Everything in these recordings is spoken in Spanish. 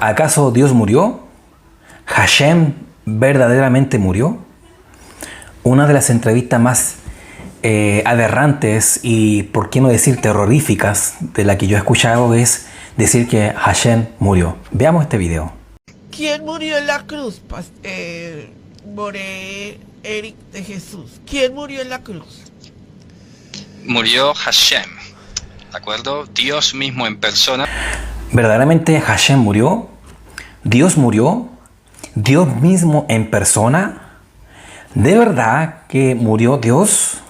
¿Acaso Dios murió? ¿Hashem verdaderamente murió? Una de las entrevistas más aberrantes y, por qué no decir, terroríficas de la que yo he escuchado es decir que Hashem murió. Veamos este video. ¿Quién murió en la cruz, More Eric de Jesús? ¿Quién murió en la cruz? Murió Hashem, ¿de acuerdo? Dios mismo en persona. ¿Verdaderamente Hashem murió? ¿Dios murió? ¿Dios mismo en persona? ¿De verdad que murió Dios?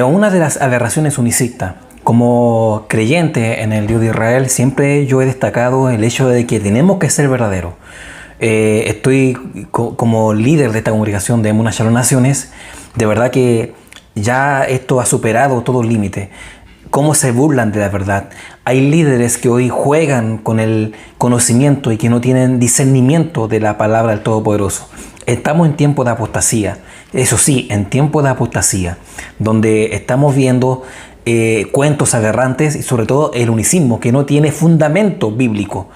Una de las aberraciones unicistas. Como creyente en el Dios de Israel, siempre yo he destacado el hecho de que tenemos que ser verdaderos. Estoy como líder de esta congregación de Emunah Shalom Naciones. De verdad que ya esto ha superado todo límite. Cómo se burlan de la verdad. Hay líderes que hoy juegan con el conocimiento y que no tienen discernimiento de la palabra del Todopoderoso. Estamos en tiempo de apostasía. Eso sí, en tiempo de apostasía, donde estamos viendo cuentos aberrantes y sobre todo el unicismo que no tiene fundamento bíblico.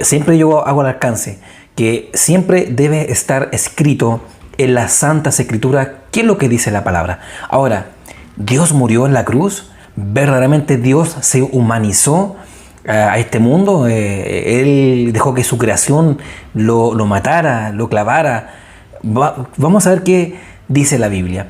Siempre yo hago el alcance que siempre debe estar escrito en las Santas Escrituras qué es lo que dice la palabra. Ahora, ¿Dios murió en la cruz? ¿Verdaderamente Dios se humanizó a este mundo? Él dejó que su creación lo matara, lo clavara. Vamos a ver qué dice la Biblia.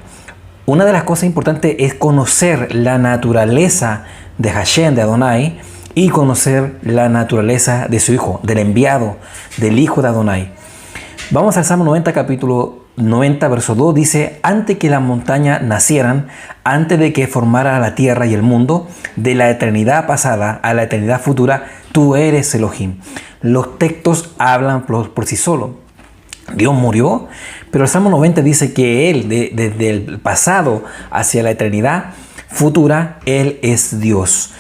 Una de las cosas importantes es conocer la naturaleza de Hashem, de Adonai, y conocer la naturaleza de su Hijo, del enviado, del Hijo de Adonai. Vamos al Salmo 90, capítulo 90, verso 2, dice: antes que las montañas nacieran, antes de que formara la tierra y el mundo, de la eternidad pasada a la eternidad futura, tú eres Elohim. Los textos hablan por sí solos. Dios murió, pero el Salmo 90 dice que Él, desde el pasado hacia la eternidad futura, Él es Dios.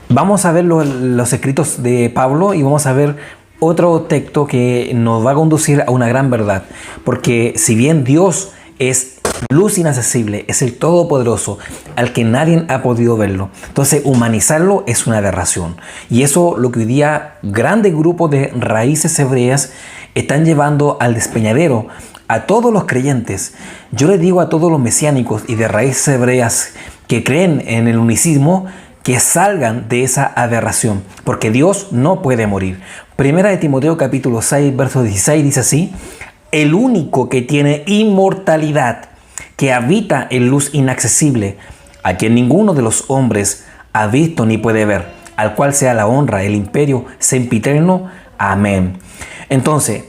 Vamos a ver los escritos de Pablo y vamos a ver otro texto que nos va a conducir a una gran verdad. Porque si bien Dios es luz inaccesible, es el Todopoderoso, al que nadie ha podido verlo, entonces humanizarlo es una aberración. Y eso lo que hoy día grandes grupos de raíces hebreas están llevando al despeñadero a todos los creyentes. Yo les digo a todos los mesiánicos y de raíces hebreas que creen en el unicismo, que salgan de esa aberración, porque Dios no puede morir. Primera de Timoteo capítulo 6, verso 16 dice así: el único que tiene inmortalidad, que habita en luz inaccesible, a quien ninguno de los hombres ha visto ni puede ver, al cual sea la honra, el imperio sempiterno. Amén. Entonces,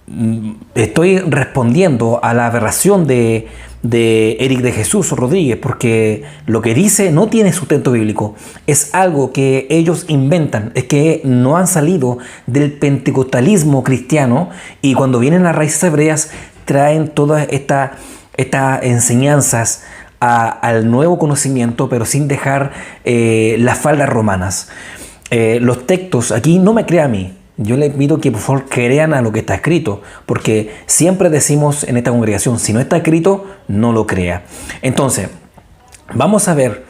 estoy respondiendo a la aberración de Eric de Jesús Rodríguez, porque lo que dice no tiene sustento bíblico, es algo que ellos inventan, es que no han salido del pentecostalismo cristiano, y cuando vienen las raíces hebreas traen todas estas enseñanzas al nuevo conocimiento, pero sin dejar las faldas romanas. Los textos, aquí no me crea a mí. Yo les pido que por favor crean a lo que está escrito, porque siempre decimos en esta congregación, si no está escrito, no lo crea. Entonces, vamos a ver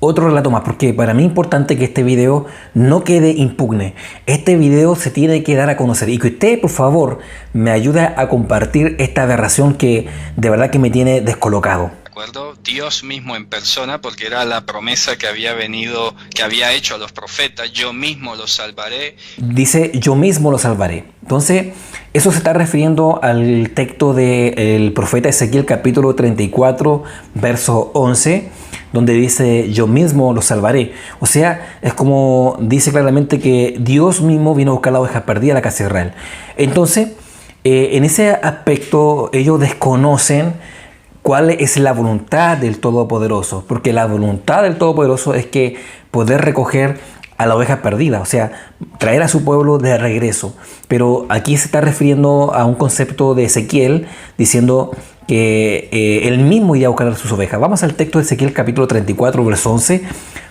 otro relato más, porque para mí es importante que este video no quede impugne. Este video se tiene que dar a conocer y que usted, por favor, me ayude a compartir esta aberración que de verdad que me tiene descolocado. ¿De acuerdo? Dios mismo en persona, porque era la promesa que había venido, que había hecho a los profetas: yo mismo los salvaré. Dice: yo mismo los salvaré. Entonces, eso se está refiriendo al texto del profeta Ezequiel capítulo 34, verso 11, donde dice: yo mismo los salvaré. O sea, es como dice claramente que Dios mismo vino a buscar la oveja perdida a la casa de Israel. Entonces, en ese aspecto ellos desconocen cuál es la voluntad del Todopoderoso, porque la voluntad del Todopoderoso es que poder recoger a la oveja perdida, o sea, traer a su pueblo de regreso. Pero aquí se está refiriendo a un concepto de Ezequiel, diciendo que él mismo iría a buscar a sus ovejas. Vamos al texto de Ezequiel capítulo 34, verso 11,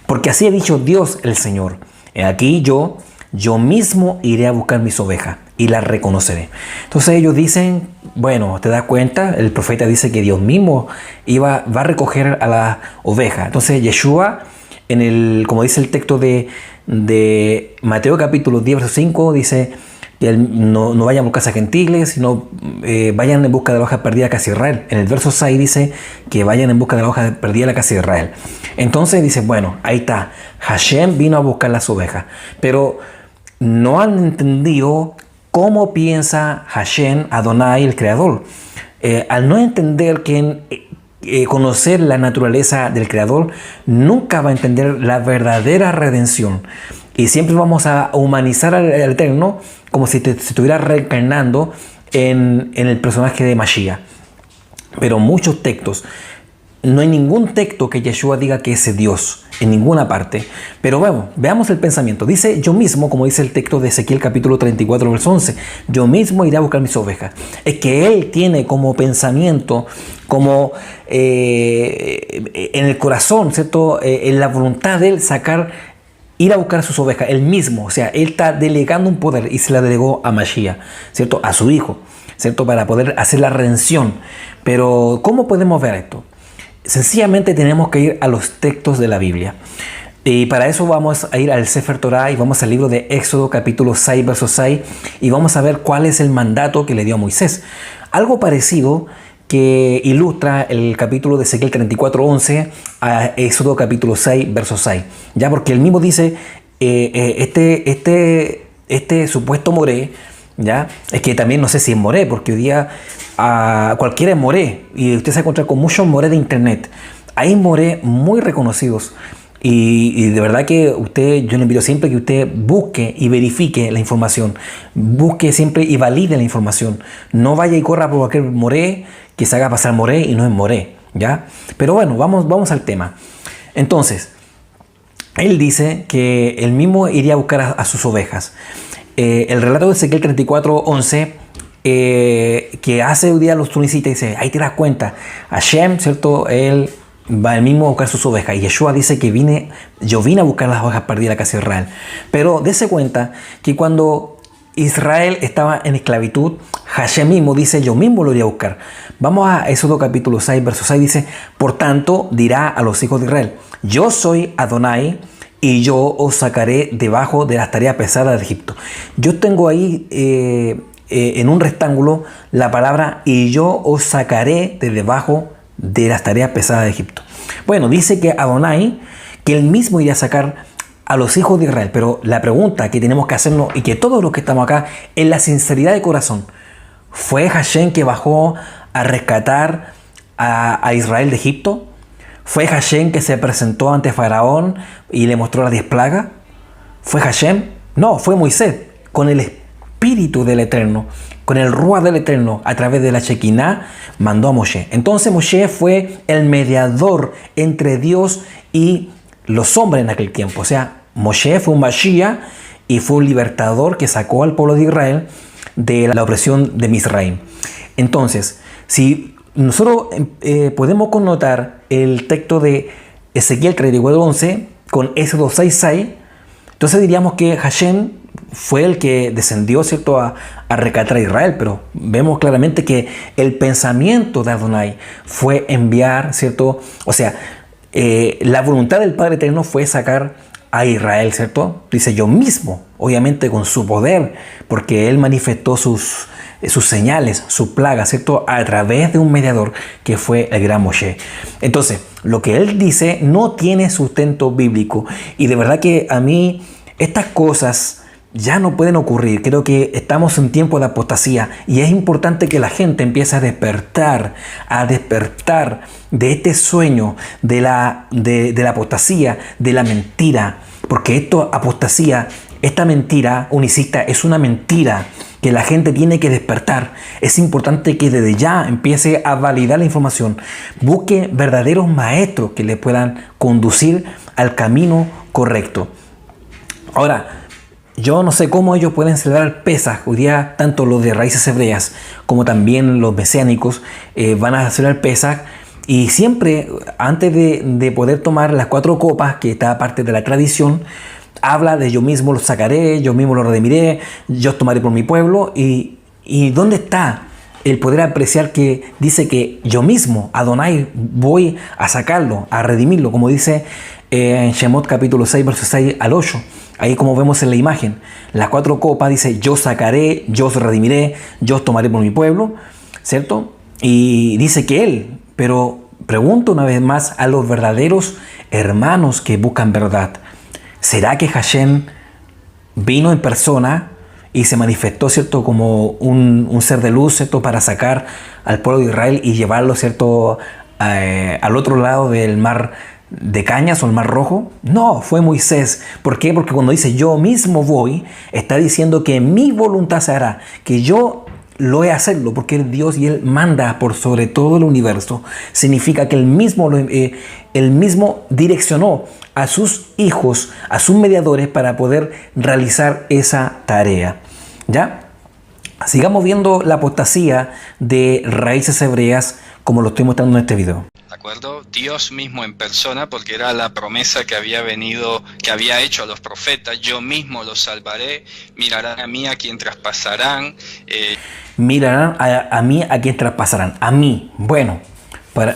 porque así ha dicho Dios el Señor: aquí yo mismo iré a buscar mis ovejas y las reconoceré. Entonces ellos dicen, bueno, te das cuenta, el profeta dice que Dios mismo va a recoger a la oveja. Entonces Yeshua, como dice el texto de de Mateo capítulo 10, verso 5, dice que no vayan por casas gentiles, sino vayan en busca de la oveja perdida de la casa de Israel. En el verso 6 dice que vayan en busca de la oveja perdida de la casa de Israel. Entonces dice, bueno, ahí está, Hashem vino a buscar las ovejas, pero no han entendido cómo piensa Hashem, Adonai, el Creador. Al no entender conocer la naturaleza del Creador, nunca va a entender la verdadera redención. Y siempre vamos a humanizar al Eterno como si se estuviera reencarnando en el personaje de Mashiach. Pero muchos textos, no hay ningún texto que Yeshua diga que es Dios, en ninguna parte. Pero bueno, veamos el pensamiento. Dice, yo mismo, como dice el texto de Ezequiel capítulo 34, verso 11, yo mismo iré a buscar mis ovejas. Es que Él tiene como pensamiento, como en el corazón, ¿cierto? En la voluntad de Él ir a buscar a sus ovejas, Él mismo. O sea, Él está delegando un poder y se la delegó a Mashiach, ¿cierto? A su Hijo, ¿cierto? Para poder hacer la redención. Pero, ¿cómo podemos ver esto? Sencillamente tenemos que ir a los textos de la Biblia. Y para eso vamos a ir al Sefer Torah y vamos al libro de Éxodo capítulo 6, verso 6, y vamos a ver cuál es el mandato que le dio a Moisés. Algo parecido que ilustra el capítulo de Ezequiel 34, 11 a Éxodo capítulo 6, verso 6. Ya, porque él mismo dice, este supuesto Moré, ya, es que también no sé si es Moré, porque hoy día cualquiera es Moré, y usted se va a encontrar con muchos Moré de internet. Hay Moré muy reconocidos, y de verdad que yo le invito siempre que usted busque y verifique la información, busque siempre y valide la información. No vaya y corra por cualquier Moré que se haga pasar Moré y no es Moré, ¿ya? Pero bueno, vamos al tema. Entonces, él dice que él mismo iría a buscar a sus ovejas. El relato de Ezequiel 34, 11, que hace hoy día los tunisitas, dice, ahí te das cuenta, Hashem, ¿cierto? Él va él mismo a buscar sus ovejas. Y Yeshua dice que yo vine a buscar las ovejas perdidas de la casa de Israel. Pero dése cuenta que cuando Israel estaba en esclavitud, Hashem mismo dice, yo mismo lo iré a buscar. Vamos a Éxodo capítulo 6, verso 6, dice, por tanto dirá a los hijos de Israel, yo soy Adonai, y yo os sacaré debajo de las tareas pesadas de Egipto. Yo tengo ahí en un rectángulo la palabra, y yo os sacaré de debajo de las tareas pesadas de Egipto. Bueno, dice que Adonai, que él mismo iría a sacar a los hijos de Israel. Pero la pregunta que tenemos que hacernos, y que todos los que estamos acá, es la sinceridad de corazón. ¿Fue Hashem que bajó a rescatar a Israel de Egipto? ¿Fue Hashem que se presentó ante Faraón y le mostró las 10 plagas? ¿Fue Hashem? No, fue Moisés, con el Espíritu del Eterno, con el Ruach del Eterno, a través de la Shekinah, mandó a Moshe. Entonces Moshe fue el mediador entre Dios y los hombres en aquel tiempo. O sea, Moshe fue un Mashiach y fue un libertador que sacó al pueblo de Israel de la opresión de Misraim. Entonces, si nosotros podemos connotar el texto de Ezequiel 34, 11 con Éxodo 6, 6, entonces diríamos que Hashem fue el que descendió, ¿cierto?, a rescatar a Israel, pero vemos claramente que el pensamiento de Adonai fue enviar, ¿cierto? O sea, la voluntad del Padre Eterno fue sacar a Israel, ¿cierto? Dice yo mismo, obviamente con su poder, porque Él manifestó sus señales, su plaga, ¿cierto? A través de un mediador que fue el gran Moshe. Entonces, lo que Él dice no tiene sustento bíblico, y de verdad que a mí estas cosas ya no pueden ocurrir. Creo que estamos en tiempo de apostasía, y es importante que la gente empiece a despertar de este sueño de la apostasía, de la mentira, porque esta mentira unicista es una mentira que la gente tiene que despertar. Es importante que desde ya empiece a validar la información, busque verdaderos maestros que le puedan conducir al camino correcto. Ahora, yo no sé cómo ellos pueden celebrar Pesaj. Hoy día, tanto los de raíces hebreas como también los mesiánicos van a celebrar Pesaj. Y siempre, antes de poder tomar las 4 copas, que está parte de la tradición, habla de yo mismo los sacaré, yo mismo los redimiré, yo os tomaré por mi pueblo. ¿Y dónde está el poder apreciar que dice que yo mismo, Adonai, voy a sacarlo, a redimirlo? Como dice en Shemot capítulo 6, versos 6 al 8. Ahí como vemos en la imagen, las 4 copas dice, yo sacaré, yo os redimiré, yo os tomaré por mi pueblo, ¿cierto? Y dice que Él, pero pregunto una vez más a los verdaderos hermanos que buscan verdad, ¿será que Hashem vino en persona y se manifestó, ¿cierto?, como un ser de luz, ¿cierto?, para sacar al pueblo de Israel y llevarlo, ¿cierto?, al otro lado del mar de Cañas o el mar Rojo? No, fue Moisés. ¿Por qué? Porque cuando dice yo mismo voy, está diciendo que mi voluntad se hará, que yo lo he a hacerlo, porque Él es Dios y Él manda por sobre todo el universo. Significa que Él mismo direccionó a sus hijos, a sus mediadores, para poder realizar esa tarea. ¿Ya? Sigamos viendo la apostasía de raíces hebreas, como lo estoy mostrando en este video. ¿De acuerdo? Dios mismo en persona, porque era la promesa que había venido, que había hecho a los profetas. Yo mismo los salvaré, mirarán a mí a quien traspasarán. Mirarán a mí a quien traspasarán. A mí. Bueno,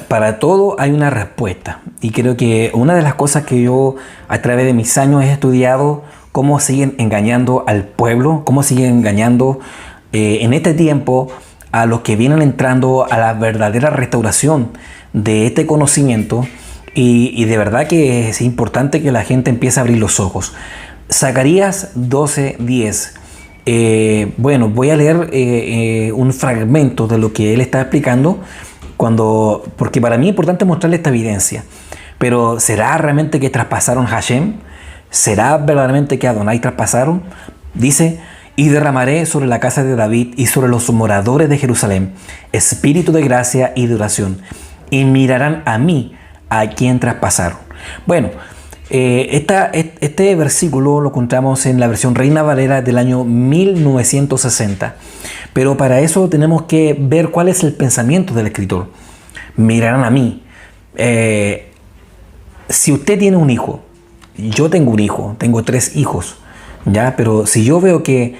para todo hay una respuesta. Y creo que una de las cosas que yo a través de mis años he estudiado, cómo siguen engañando al pueblo, cómo siguen engañando en este tiempo a los que vienen entrando a la verdadera restauración de este conocimiento, y de verdad que es importante que la gente empiece a abrir los ojos. Zacarías 12:10. Bueno, voy a leer un fragmento de lo que él está explicando, porque para mí es importante mostrarle esta evidencia. Pero ¿será realmente que traspasaron Hashem? ¿Será verdaderamente que Adonai traspasaron? Dice: y derramaré sobre la casa de David y sobre los moradores de Jerusalén espíritu de gracia y de oración, y mirarán a mí, a quien traspasaron. Bueno, este versículo lo encontramos en la versión Reina Valera del año 1960. Pero para eso tenemos que ver cuál es el pensamiento del escritor. Mirarán a mí. Si usted tiene un hijo, yo tengo un hijo, tengo 3 hijos, ¿ya? Pero si yo veo que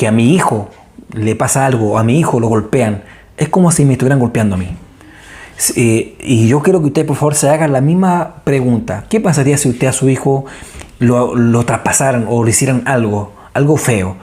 a mi hijo le pasa algo, a mi hijo lo golpean, es como si me estuvieran golpeando a mí. Y yo quiero que usted, por favor, se haga la misma pregunta. ¿Qué pasaría si usted a su hijo lo traspasaran o le hicieran algo feo?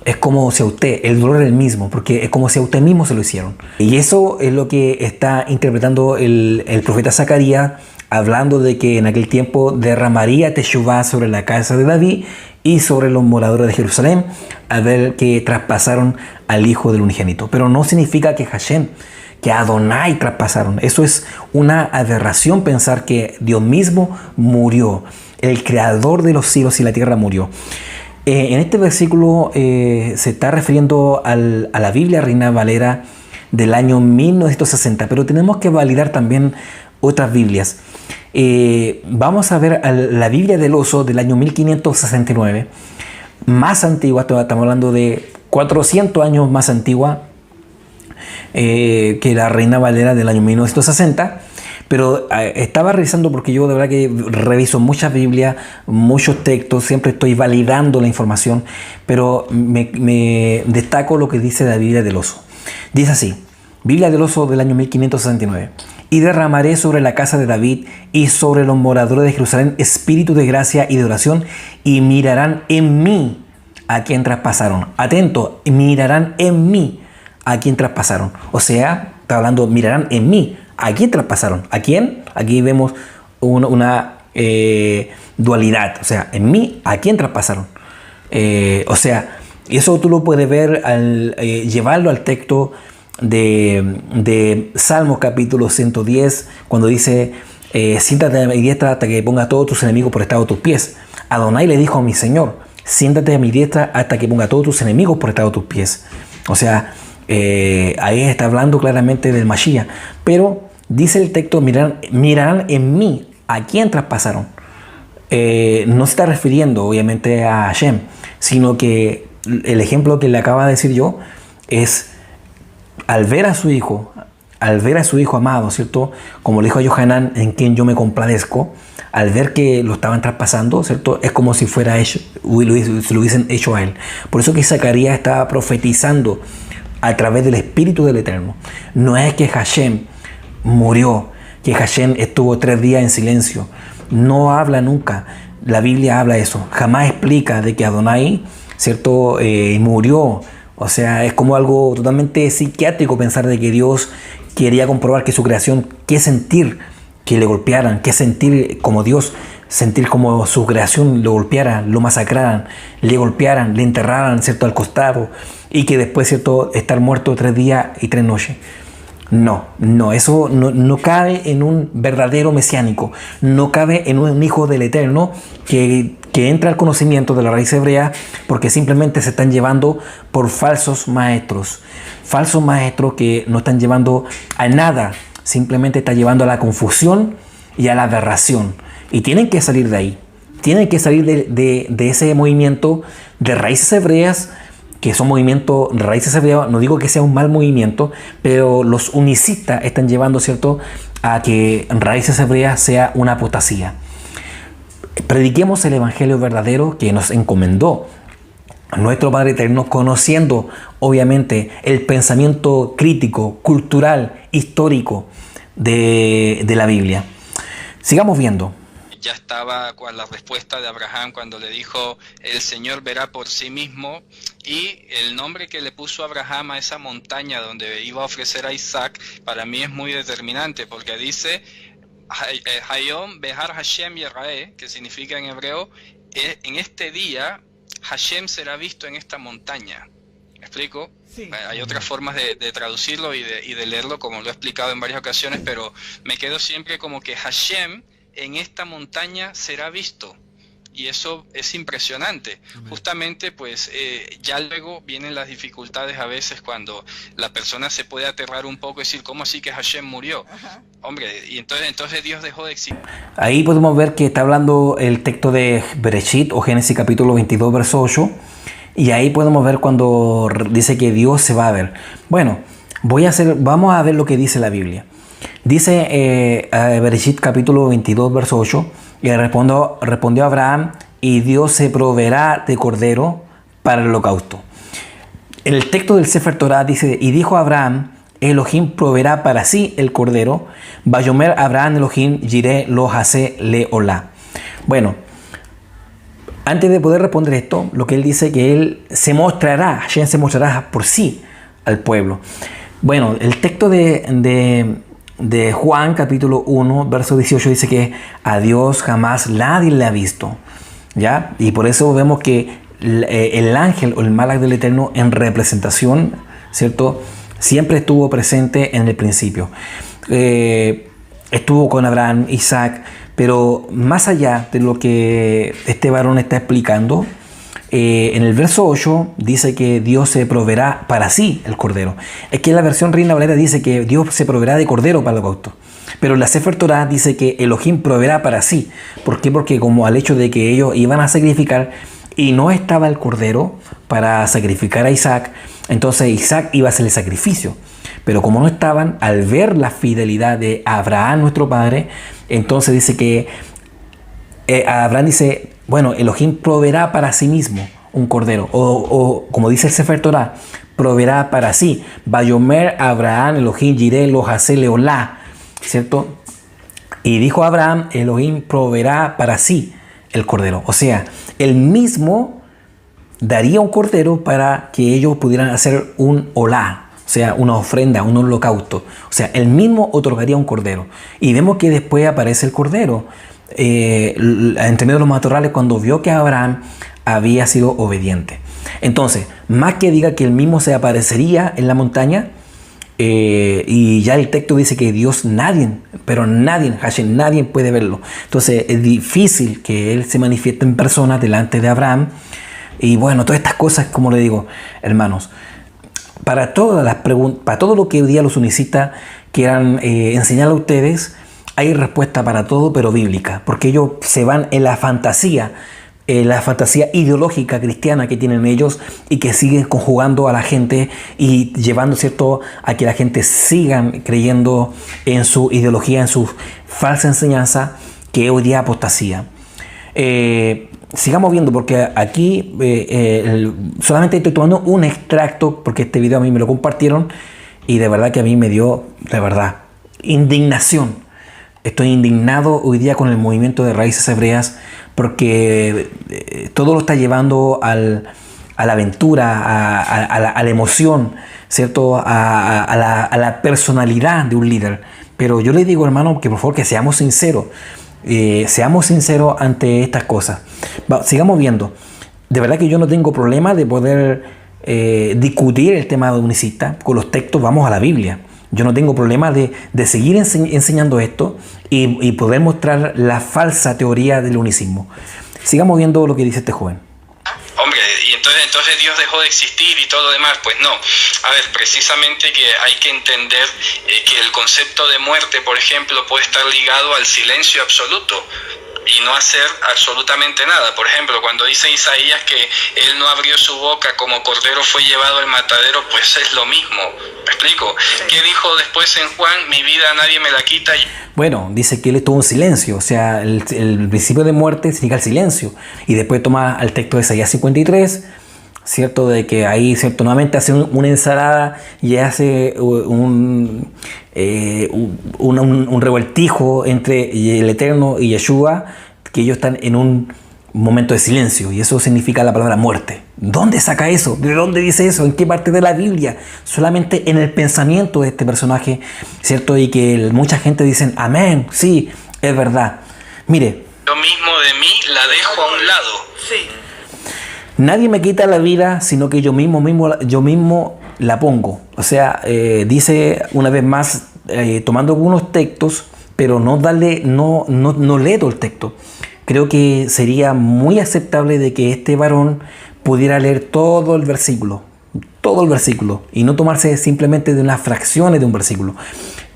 Es como si a usted, el dolor es el mismo, porque es como si a usted mismo se lo hicieron. Y eso es lo que está interpretando el profeta Zacarías, hablando de que en aquel tiempo derramaría Teshuvá sobre la casa de David y sobre los moradores de Jerusalén, al ver que traspasaron al Hijo del Unigénito. Pero no significa que Hashem, que Adonai traspasaron. Eso es una aberración, pensar que Dios mismo murió, el creador de los cielos y la tierra murió. En este versículo se está refiriendo a la Biblia Reina Valera del año 1960, pero tenemos que validar también otras Biblias. Vamos a ver la Biblia del Oso del año 1569, más antigua, estamos hablando de 400 años más antigua que la Reina Valera del año 1960. Pero estaba revisando, porque yo de verdad que reviso muchas Biblias, muchos textos, siempre estoy validando la información, pero me destaco lo que dice la Biblia del Oso. Dice así: Biblia del Oso del año 1569. Y derramaré sobre la casa de David y sobre los moradores de Jerusalén espíritu de gracia y de oración, y mirarán en mí a quien traspasaron. Atento, mirarán en mí a quien traspasaron. O sea, está hablando, mirarán en mí a quien traspasaron. ¿A quién? Aquí vemos una dualidad. O sea, en mí a quien traspasaron. O sea, y eso tú lo puedes ver al llevarlo al texto de Salmos capítulo 110, cuando dice: siéntate a mi diestra hasta que ponga a todos tus enemigos por estrado de tus pies. Adonai le dijo a mi Señor: siéntate a mi diestra hasta que ponga a todos tus enemigos por estrado de tus pies. O sea, ahí está hablando claramente del Mashiach. Pero dice el texto: mirarán en mí a quien traspasaron. No se está refiriendo obviamente a Hashem, sino que el ejemplo que le acaba de decir yo es al ver a su hijo amado, ¿cierto? Como le dijo a Yohanan, en quien yo me compadezco, al ver que lo estaban traspasando, ¿cierto? Es como si fuera hecho, se lo hubiesen hecho a él. Por eso que Zacarías estaba profetizando a través del Espíritu del Eterno. No es que Hashem murió, que Hashem estuvo 3 días en silencio. No habla nunca. la Biblia habla de eso. Jamás explica de que Adonai, ¿cierto? Murió. O sea, es como algo totalmente psiquiátrico pensar de que Dios quería comprobar que su creación, qué sentir que le golpearan, qué sentir como Dios, sentir como su creación lo golpearan, lo masacraran, le golpearan, le enterraran, ¿cierto? Al costado, y que después, ¿cierto? Estar muerto 3 días y 3 noches. No, eso no cabe en un verdadero mesiánico, no cabe en un hijo del Eterno que entra al conocimiento de la raíz hebrea, porque simplemente se están llevando por falsos maestros que no están llevando a nada, simplemente están llevando a la confusión y a la aberración, y tienen que salir de ahí, tienen que salir de ese movimiento de raíces hebreas, que son movimientos de raíces hebreas. No digo que sea un mal movimiento, pero los unicistas están llevando, ¿cierto?, a que raíces hebreas sea una apostasía. Prediquemos el evangelio verdadero que nos encomendó nuestro Padre Eterno, conociendo obviamente el pensamiento crítico, cultural, histórico de la Biblia. Sigamos viendo. Ya estaba con la respuesta de Abraham cuando le dijo, el Señor verá por sí mismo, y el nombre que le puso Abraham a esa montaña donde iba a ofrecer a Isaac, para mí es muy determinante, porque dice, Hayom Behar Hashem Yerae, que significa en hebreo, en este día Hashem será visto en esta montaña. ¿Me explico? Sí. Hay otras formas de traducirlo y de leerlo, como lo he explicado en varias ocasiones, pero me quedo siempre como que Hashem en esta montaña será visto, y eso es impresionante. Amén. Justamente pues ya luego vienen las dificultades a veces cuando la persona se puede aterrar un poco y decir, ¿cómo así que Hashem murió? Ajá. Hombre, y entonces Dios dejó de existir. Ahí podemos ver que está hablando el texto de Bereshit o Génesis capítulo 22 verso 8, y ahí podemos ver cuando dice que Dios se va a ver. Bueno, vamos a ver lo que dice la Biblia. Dice Bereshit capítulo 22 verso 8, y respondió Abraham, y Dios se proveerá de cordero para el holocausto. En el texto del Sefer Torah dice, y dijo Abraham, Elohim proveerá para sí el cordero, Vayomer Abraham Elohim Jireh lo hase le olá. Bueno, antes de poder responder esto, lo que él dice que él se mostrará, Hashem se mostrará por sí al pueblo. Bueno, el texto de Juan capítulo 1 verso 18 dice que a Dios jamás nadie le ha visto, ¿ya? Y por eso vemos que el ángel o el malach del Eterno en representación, ¿cierto?, siempre estuvo presente en el principio. Estuvo con Abraham, Isaac, pero más allá de lo que este varón está explicando, en el verso 8 dice que Dios se proveerá para sí el cordero. Es que la versión Reina Valera dice que Dios se proveerá de cordero para el holocausto. Pero la Sefer Torah dice que Elohim proveerá para sí. ¿Por qué? Porque como al hecho de que ellos iban a sacrificar y no estaba el cordero para sacrificar a Isaac, entonces Isaac iba a hacer el sacrificio. Pero como no estaban, al ver la fidelidad de Abraham, nuestro padre, entonces dice que Abraham dice, bueno, Elohim proveerá para sí mismo un cordero. O como dice el Sefer Torah, proveerá para sí. Vayomer Abraham Elohim Jireh lo hase le olá, ¿cierto? Y dijo Abraham, Elohim proveerá para sí el cordero. O sea, él mismo daría un cordero para que ellos pudieran hacer un olá, o sea, una ofrenda, un holocausto. O sea, él mismo otorgaría un cordero. Y vemos que después aparece el cordero entre medio de los matorrales cuando vio que Abraham había sido obediente. Entonces, más que diga que él mismo se aparecería en la montaña, y ya el texto dice que Dios nadie puede verlo. Entonces es difícil que él se manifieste en persona delante de Abraham. Y bueno, todas estas cosas, como le digo, hermanos, para todas las preguntas, para todo lo que hoy día los unicistas quieran enseñar a ustedes, hay respuesta para todo, pero bíblica, porque ellos se van en la fantasía ideológica cristiana que tienen ellos y que siguen conjugando a la gente y llevando, ¿cierto?, a que la gente sigan creyendo en su ideología, en su falsa enseñanza, que hoy día apostasía. Sigamos viendo, porque aquí solamente estoy tomando un extracto, porque este video a mí me lo compartieron y de verdad que a mí me dio, de verdad, indignación Estoy indignado hoy día con el movimiento de Raíces Hebreas porque todo lo está llevando a la aventura, a la emoción, ¿cierto? A la personalidad de un líder. Pero yo le digo, hermano, que por favor que seamos sinceros. Seamos sinceros ante estas cosas. Sigamos viendo. De verdad que yo no tengo problema de poder discutir el tema unicista con los textos. Vamos a la Biblia. Yo no tengo problema de seguir enseñando esto y poder mostrar la falsa teoría del unicismo. Sigamos viendo lo que dice este joven. Hombre, y entonces Dios dejó de existir y todo lo demás. Pues no. A ver, precisamente que hay que entender que el concepto de muerte, por ejemplo, puede estar ligado al silencio absoluto y no hacer absolutamente nada. Por ejemplo, cuando dice Isaías que él no abrió su boca, como cordero fue llevado al matadero, pues es lo mismo. ¿Me explico? ¿Qué dijo después en Juan? Mi vida nadie me la quita. Bueno, dice que él estuvo en silencio, o sea, el principio de muerte significa el silencio. Y después toma el texto de Isaías 53, ¿cierto? De que ahí, ¿cierto? Nuevamente hace una ensalada y hace un revoltijo entre el Eterno y Yeshua, que ellos están en un momento de silencio, y eso significa la palabra muerte. ¿Dónde saca eso? ¿De dónde dice eso? ¿En qué parte de la Biblia? Solamente en el pensamiento de este personaje, ¿cierto? Y que mucha gente dice, amén, sí, es verdad. Mire, Yo mismo de mí la dejo a un lado. Sí. nadie me quita la vida, sino que yo mismo la pongo. O sea, dice una vez más, tomando algunos textos, pero no lee todo el texto. Creo que sería muy aceptable de que este varón pudiera leer todo el versículo, y no tomarse simplemente de unas fracciones de un versículo.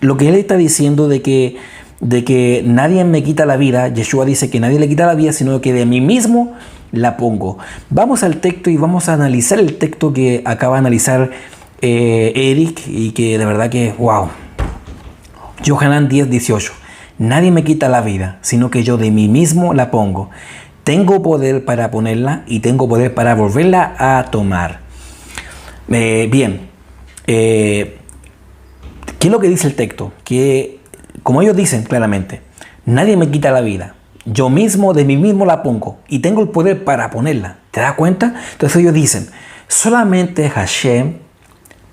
Lo que él está diciendo de que nadie me quita la vida, Yeshua dice que nadie le quita la vida, sino que de mí mismo la pongo. Vamos al texto y vamos a analizar el texto que acaba de analizar Eric, y que de verdad que, wow. Yohanan 10:18. Nadie me quita la vida, sino que yo de mí mismo la pongo. Tengo poder para ponerla y tengo poder para volverla a tomar. Bien. ¿Qué es lo que dice el texto? Que, como ellos dicen claramente, nadie me quita la vida. Yo mismo de mí mismo la pongo y tengo el poder para ponerla. ¿Te das cuenta? Entonces ellos dicen, solamente Hashem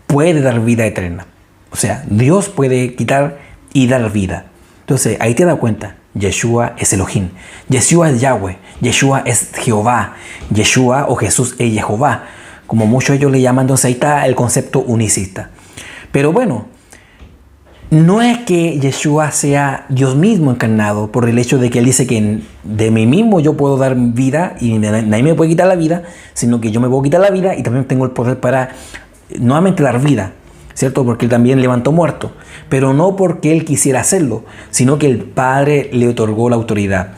puede dar vida eterna. O sea, Dios puede quitar y dar vida. Entonces ahí te das cuenta, Yeshua es Elohim, Yeshua es Yahweh, Yeshua es Jehová, Yeshua o Jesús es Jehová, como muchos ellos le llaman. Entonces ahí está el concepto unicista. Pero bueno, no es que Yeshua sea Dios mismo encarnado, por el hecho de que él dice que de mí mismo yo puedo dar vida y nadie me puede quitar la vida, sino que yo me puedo quitar la vida y también tengo el poder para nuevamente dar vida, ¿cierto? Porque él también levantó muertos, pero no porque él quisiera hacerlo, sino que el Padre le otorgó la autoridad.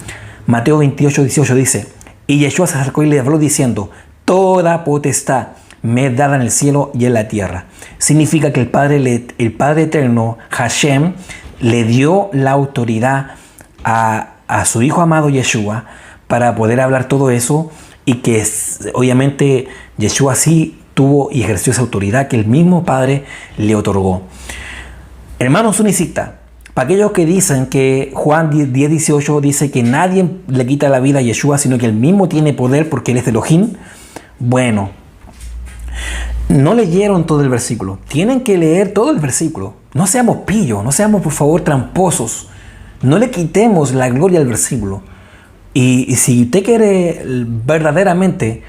Mateo 28:18 dice, y Yeshua se acercó y le habló diciendo, toda potestad me es dada en el cielo y en la tierra. Significa que el Padre eterno, Hashem, le dio la autoridad a su Hijo amado Yeshua para poder hablar todo eso, y que obviamente Yeshua sí tuvo y ejerció esa autoridad que el mismo Padre le otorgó. Hermanos unicistas, para aquellos que dicen que Juan 10:18 dice que nadie le quita la vida a Yeshua, sino que él mismo tiene poder porque él es Elohim, bueno, no leyeron todo el versículo. Tienen que leer todo el versículo. No seamos pillos, no seamos por favor tramposos. No le quitemos la gloria al versículo. Y si usted quiere verdaderamente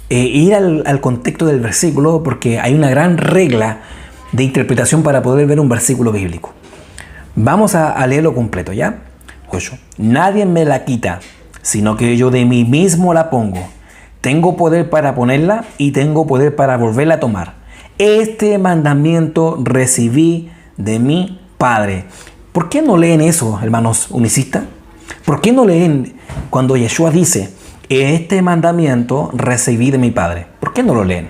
ir al contexto del versículo, porque hay una gran regla de interpretación para poder ver un versículo bíblico. Vamos a leerlo completo, ¿ya? Ocho. Nadie me la quita, sino que yo de mí mismo la pongo. Tengo poder para ponerla y tengo poder para volverla a tomar. Este mandamiento recibí de mi Padre. ¿Por qué no leen eso, hermanos unicistas? ¿Por qué no leen cuando Yeshua dice, este mandamiento recibí de mi Padre? ¿Por qué no lo leen?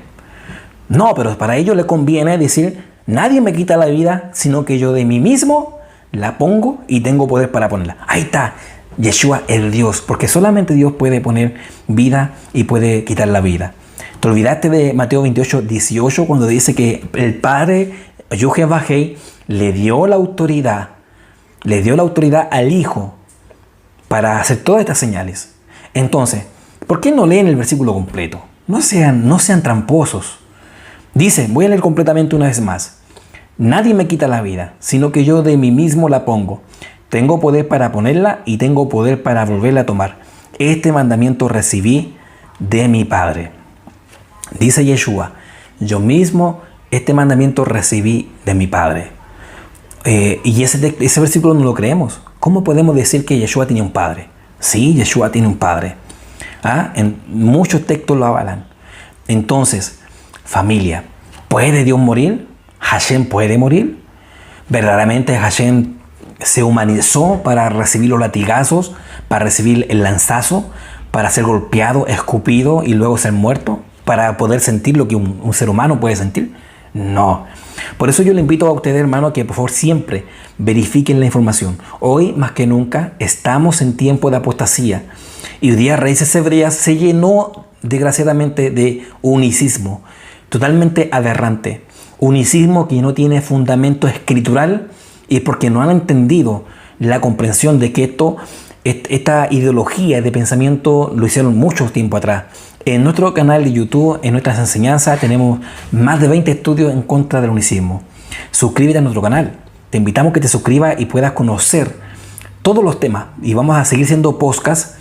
No, pero para ellos les conviene decir, nadie me quita la vida, sino que yo de mí mismo la pongo y tengo poder para ponerla. Ahí está. Yeshua es Dios, porque solamente Dios puede poner vida y puede quitar la vida. Te olvidaste de Mateo 28:18 cuando dice que el Padre, Yahweh, le dio la autoridad le dio la autoridad al Hijo para hacer todas estas señales. Entonces, ¿por qué no leen el versículo completo? No sean tramposos. Dice, voy a leer completamente una vez más. Nadie me quita la vida, sino que yo de mí mismo la pongo. Tengo poder para ponerla y tengo poder para volverla a tomar. Este mandamiento recibí de mi Padre. Dice Yeshua, yo mismo este mandamiento recibí de mi Padre. Y ese versículo no lo creemos. ¿Cómo podemos decir que Yeshua tiene un Padre? Sí, Yeshua tiene un Padre. En muchos textos lo avalan. Entonces, familia, ¿puede Dios morir? ¿Hashem puede morir? ¿Verdaderamente Hashem se humanizó para recibir los latigazos, para recibir el lanzazo, para ser golpeado, escupido y luego ser muerto, para poder sentir lo que un ser humano puede sentir? No. Por eso yo le invito a ustedes, hermanos, que por favor siempre verifiquen la información. Hoy, más que nunca, estamos en tiempo de apostasía. Y hoy día Raíces Hebreas se llenó, desgraciadamente, de unicismo. Totalmente aberrante. Unicismo que no tiene fundamento escritural y porque no han entendido la comprensión de que esta ideología de pensamiento lo hicieron mucho tiempo atrás. En nuestro canal de YouTube, en nuestras enseñanzas, tenemos más de 20 estudios en contra del unicismo. Suscríbete a nuestro canal. Te invitamos a que te suscribas y puedas conocer todos los temas. Y vamos a seguir siendo podcasts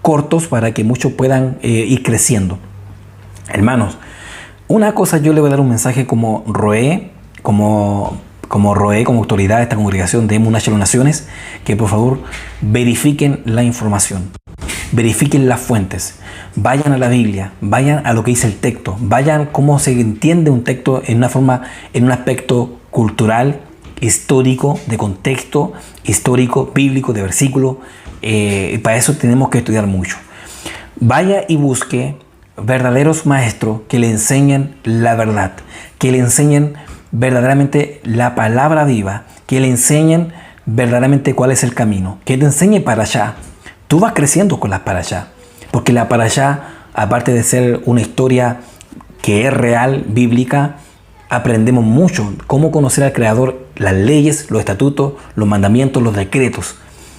cortos para que muchos puedan ir creciendo. Hermanos, una cosa yo le voy a dar un mensaje como Roé, como autoridad de esta congregación de Emunah Shalom Naciones, que por favor verifiquen la información. Verifiquen las fuentes, vayan a la Biblia, vayan a lo que dice el texto, vayan cómo se entiende un texto en una forma, en un aspecto cultural, histórico, de contexto, histórico, bíblico, de versículo. Para eso tenemos que estudiar mucho. Vaya y busque verdaderos maestros que le enseñen la verdad, que le enseñen verdaderamente la palabra viva, que le enseñen verdaderamente cuál es el camino, que te enseñe para allá. Tú vas creciendo con las parashá, porque la parashá, aparte de ser una historia que es real, bíblica, aprendemos mucho cómo conocer al Creador, las leyes, los estatutos, los mandamientos, los decretos.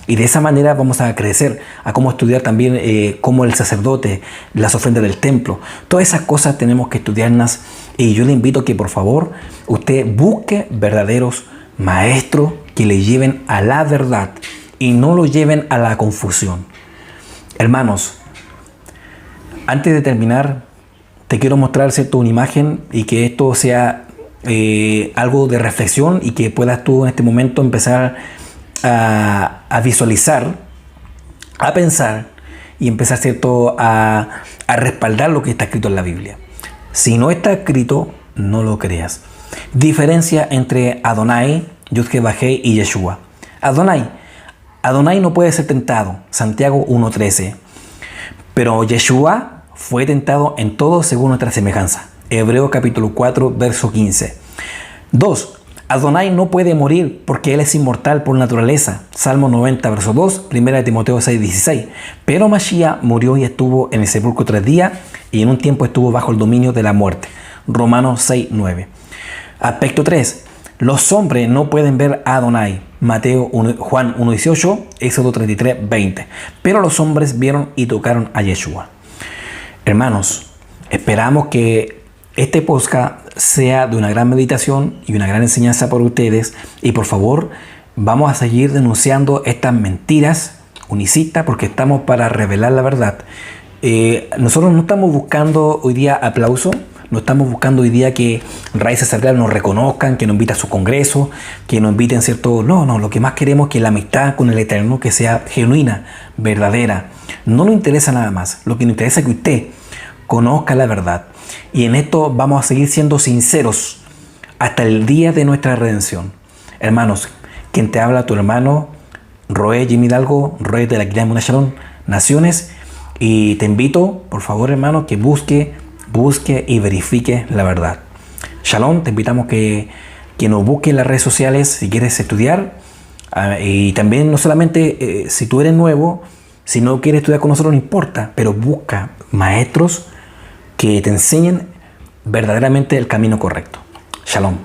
Y de esa manera vamos a crecer, a cómo estudiar también cómo el sacerdote, las ofrendas del templo. Todas esas cosas tenemos que estudiarlas. Y yo le invito a que por favor usted busque verdaderos maestros que le lleven a la verdad y no lo lleven a la confusión. Hermanos, antes de terminar, te quiero mostrar una imagen y que esto sea algo de reflexión y que puedas tú en este momento empezar a visualizar, a pensar y empezar, ¿cierto?, a respaldar lo que está escrito en la Biblia. Si no está escrito, no lo creas. Diferencia entre Adonai, Yud-Heh-Vah-Heh y Yeshua. Adonai no puede ser tentado, Santiago 1:13. Pero Yeshua fue tentado en todo según nuestra semejanza, Hebreos capítulo 4, verso 15. 2. Adonai no puede morir porque Él es inmortal por naturaleza, Salmo 90, verso 2, 1 Timoteo 6, 16. Pero Mashiach murió y estuvo en el sepulcro 3 días y en un tiempo estuvo bajo el dominio de la muerte, Romanos 6, 9. Aspecto 3. Los hombres no pueden ver a Adonai, Juan 1:18, Éxodo 33, 20. Pero los hombres vieron y tocaron a Yeshua. Hermanos, esperamos que este podcast sea de una gran meditación y una gran enseñanza para ustedes. Y por favor, vamos a seguir denunciando estas mentiras unicistas porque estamos para revelar la verdad. Nosotros no estamos buscando hoy día aplauso. No estamos buscando hoy día que Raíces Hebreas nos reconozcan, que nos inviten a su congreso, que nos inviten, ¿cierto? No, lo que más queremos es que la amistad con el Eterno que sea genuina, verdadera. No nos interesa nada más. Lo que nos interesa es que usted conozca la verdad. Y en esto vamos a seguir siendo sinceros hasta el día de nuestra redención. Hermanos, quien te habla, tu hermano Roé Jimmy Hidalgo, Roé de la Equidad Emunah Shalom Naciones. Y te invito, por favor, hermano, que busque y verifique la verdad. Shalom, te invitamos que nos busque en las redes sociales si quieres estudiar. Y también no solamente si tú eres nuevo, si no quieres estudiar con nosotros no importa, pero busca maestros que te enseñen verdaderamente el camino correcto. Shalom.